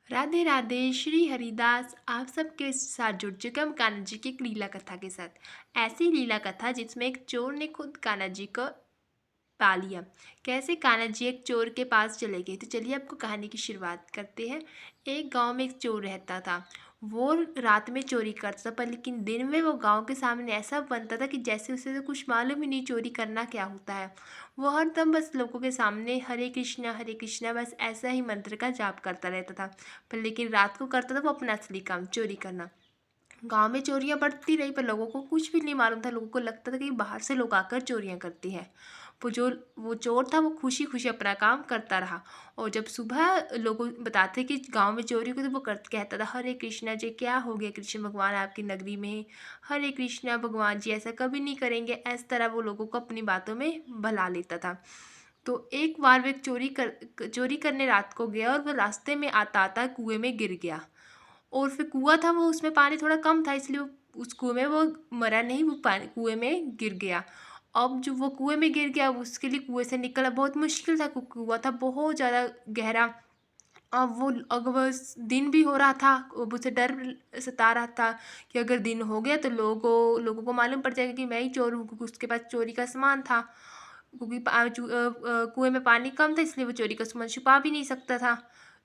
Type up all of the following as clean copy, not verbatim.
राधे राधे। श्री हरिदास आप सबके साथ जुड़ चुके हम कान्हा जी की एक लीला कथा के साथ। ऐसी लीला कथा जिसमें एक चोर ने खुद कान्हा जी को पा लिया। कैसे कान्हा जी एक चोर के पास चले गए। तो चलिए आपको कहानी की शुरुआत करते हैं। एक गांव में एक चोर रहता था। वो रात में चोरी करता था, पर लेकिन दिन में वो गांव के सामने ऐसा बनता था कि जैसे उसे तो कुछ मालूम ही नहीं चोरी करना क्या होता है। वो हरदम बस लोगों के सामने हरे कृष्णा बस ऐसा ही मंत्र का जाप करता रहता था। पर लेकिन रात को करता था वो अपना असली काम, चोरी करना। गांव में चोरियां बढ़ती रही, पर लोगों को कुछ भी नहीं मालूम था। लोगों को लगता था कि बाहर से लोग आकर चोरियां करती हैं। वो चोर था, वो खुशी खुशी अपना काम करता रहा। और जब सुबह लोग बताते कि गांव में चोरी हुई, तो वो कहता था, हरे कृष्णा जी, क्या हो गया कृष्ण भगवान आपकी नगरी में। हरे कृष्णा भगवान जी ऐसा कभी नहीं करेंगे। इस तरह वो लोगों को अपनी बातों में भला लेता था। तो एक बार वो एक चोरी करने रात को गया, और वो रास्ते में आता आता कुएं में गिर गया। और फिर कुआँ था, वो उसमें पानी थोड़ा कम था, इसलिए उस कुएं में वो मरा नहीं, वो पानी कुएं में गिर गया। अब जो वो कुएं में गिर गया, उसके लिए कुएं से निकलना बहुत मुश्किल था। कुआं था बहुत ज़्यादा गहरा। अब बस दिन भी हो रहा था। अब उसे डर सता रहा था कि अगर दिन हो गया तो लोगों को मालूम पड़ जाएगा कि मैं ही चोर हूँ, क्योंकि उसके पास चोरी का सामान था। क्योंकि कुएं में पानी कम था, इसलिए वो चोरी का सामान छुपा भी नहीं सकता था।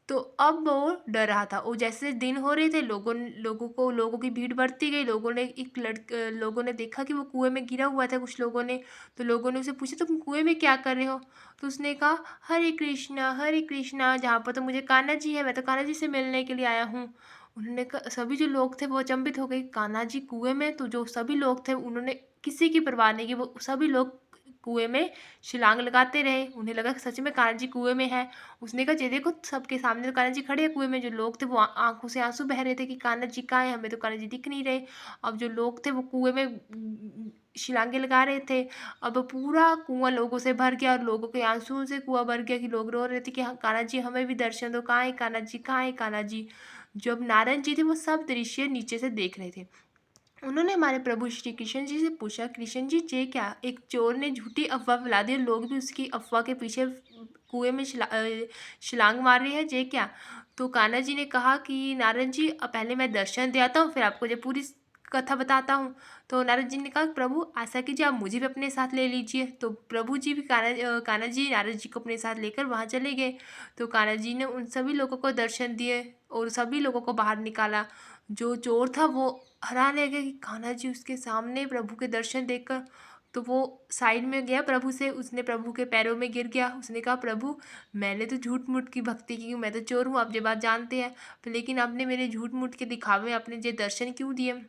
तो अब वो डर रहा था। और जैसे दिन हो रहे थे, लोगों की भीड़ बढ़ती गई। लोगों ने देखा कि वो कुएं में गिरा हुआ था, कुछ लोगों ने। तो लोगों ने उसे पूछा, तुम कुएं में क्या कर रहे हो। तो उसने कहा, हरे कृष्णा, जहाँ पर तो मुझे कान्हा जी है, मैं तो कान्हा जी से मिलने के लिए आया हूँ। उन्होंने कहा, सभी जो लोग थे वो अचंभित हो गए, कान्हा जी कुएं में। तो जो सभी लोग थे उन्होंने किसी की परवाह नहीं की। वो सभी लोग कुएं में छलांग लगाते रहे। उन्हें लगा कि सच में कान्हा जी कुएं में है। उसने कहा, ये देखो सबके सामने तो कान्हा जी खड़े हैं कुएं में। जो लोग थे वो आंखों से आंसू बह रहे थे कि कान्हा जी कहाँ है, हमें तो कान्हा जी दिख नहीं रहे। अब जो लोग थे वो कुएं में छलांगे लगा रहे थे। अब पूरा कुआं लोगों से भर गया, और लोगों के आंसुओं से कुआं भर गया कि लोग रो रहे थे कि हाँ कान्हा जी, हमें भी दर्शन दो, कहाँ है कान्हा जी, कहाँ है कान्हा जी। जब नारायण जी थे वो सब दृश्य नीचे से देख रहे थे। उन्होंने हमारे प्रभु श्री कृष्ण जी से पूछा, कृष्ण जी, ये क्या, एक चोर ने झूठी अफवाह फैला दी और लोग भी उसकी अफवाह के पीछे कुएं में छलांग मार रहे हैं, ये क्या। तो कान्हा जी ने कहा कि नारद जी, अब पहले मैं दर्शन दिलाता हूँ, फिर आपको ये पूरी कथा बताता हूँ। तो नारद जी ने कहा, प्रभु ऐसा कीजिए, आप मुझे भी अपने साथ ले लीजिए। तो प्रभु जी भी कान्हा जी नारद जी को अपने साथ लेकर वहाँ चले गए। तो कान्हा जी ने उन सभी लोगों को दर्शन दिए और सभी लोगों को बाहर निकाला। जो चोर था वो हैरान रह गया कि कान्हा जी उसके सामने, प्रभु के दर्शन देखकर। तो वो साइड में गया प्रभु से, उसने प्रभु के पैरों में गिर गया। उसने कहा, प्रभु मैंने तो झूठ मूठ की भक्ति की, मैं तो चोर हूँ, आप ये बात जानते हैं। लेकिन आपने मेरे झूठ मूठ के दिखावे में अपने ये दर्शन क्यों दिए।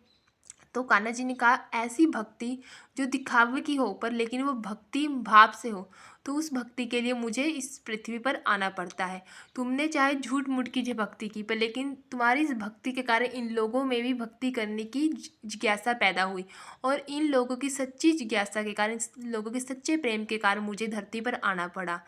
तो कान्हा जी ने कहा, ऐसी भक्ति जो दिखावे की हो, पर लेकिन वो भक्ति भाव से हो, तो उस भक्ति के लिए मुझे इस पृथ्वी पर आना पड़ता है। तुमने चाहे झूठ मूठ की जो भक्ति की, पर लेकिन तुम्हारी इस भक्ति के कारण इन लोगों में भी भक्ति करने की जिज्ञासा पैदा हुई। और इन लोगों की सच्ची जिज्ञासा के कारण, इस लोगों के सच्चे प्रेम के कारण मुझे धरती पर आना पड़ा।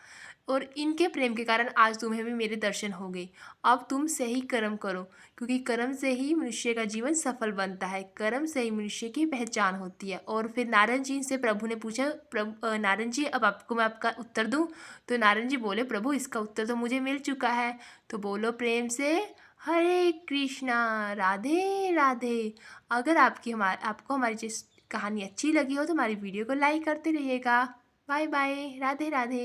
और इनके प्रेम के कारण आज तुम्हें भी मेरे दर्शन हो गए। अब तुम सही कर्म करो, क्योंकि कर्म से ही मनुष्य का जीवन सफल बनता है, कर्म से ही मनुष्य की पहचान होती है। और फिर नारायण जी से प्रभु ने पूछा, नारायण जी, अब आपको मैं आपका उत्तर दूं। तो नारायण जी बोले, प्रभु इसका उत्तर तो मुझे मिल चुका है। तो बोलो प्रेम से, हरे कृष्णा, राधे राधे। अगर आपको हमारी जिस कहानी अच्छी लगी हो तो हमारी वीडियो को लाइक करते रहिएगा। Bye bye, Radhe Radhe.